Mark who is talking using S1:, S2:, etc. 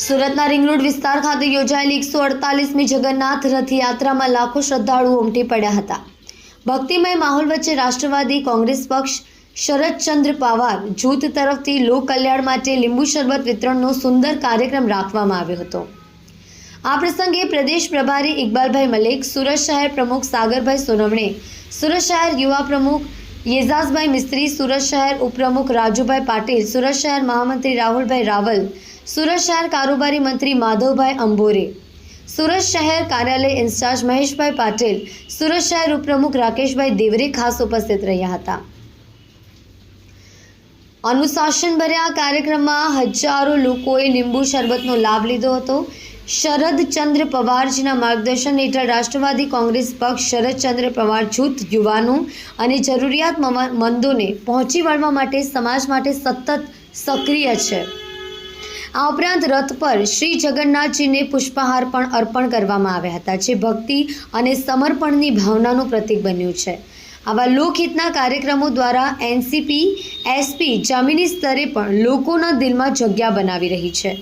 S1: સુરતના ring road વિસ્તાર ખાતે યોજાયેલી 148મી જગન્નાથ રથયાત્રામાં લાખો શ્રદ્ધાળુઓ ઉમટી પડ્યા હતા। ભક્તિમય માહોલ વચ્ચે રાષ્ટ્રવાદી કોંગ્રેસ પક્ષ શરદચંદ્ર પવાર જૂથ તરફથી લોક કલ્યાણ માટે લીંબુ શરબત વિતરણનો સુંદર કાર્યક્રમ રાખવામાં આવ્યો હતો। આ પ્રસંગે પ્રદેશ પ્રભારી ઇકબાલભાઈ મલિક, સુરત શહેર પ્રમુખ સાગરભાઈ સોનવણે, સુરત શહેર યુવા પ્રમુખ એઝાઝભાઈ મિસ્ત્રી, સુરત શહેર ઉપપ્રમુખ રાજુભાઈ પાટીલ, સુરત શહેર મહામંત્રી રાહુલભાઈ રાવલ, સુરત શહેર કારોબારી મંત્રી માધવભાઈ અંબોરે, સુરત શહેર કાર્યાલય ઇન્ચાર્જ મહેશભાઈ પાટીલ, સુરત શહેર ઉપપ્રમુખ રાકેશભાઈ દેવરે ખાસ ઉપસ્થિત રહ્યા હતા। અનુશાસનભર્યા કાર્યક્રમમાં હજારો લોકોએ લીંબુ શરબતનો લાભ લીધો હતો। શરદચંદ્ર પવારજીના માર્ગદર્શન હેઠળ રાષ્ટ્રવાદી કોંગ્રેસ પક્ષ શરદચંદ્ર પવાર જૂથ યુવાનો અને જરૂરિયાતમંદોને પહોંચી વળવા માટે સમાજ માટે સતત સક્રિય છે। આ ઉપરાંત રથ પર શ્રી જગન્નાથજીને પુષ્પહાર પણ અર્પણ કરવામાં આવ્યા હતા, જે ભક્તિ અને સમર્પણની ભાવનાનું પ્રતીક બન્યું છે। આવા લોકહિતના કાર્યક્રમો દ્વારા એનસીપી એસપી જમીની સ્તરે પણ લોકોના દિલમાં જગ્યા બનાવી રહી છે।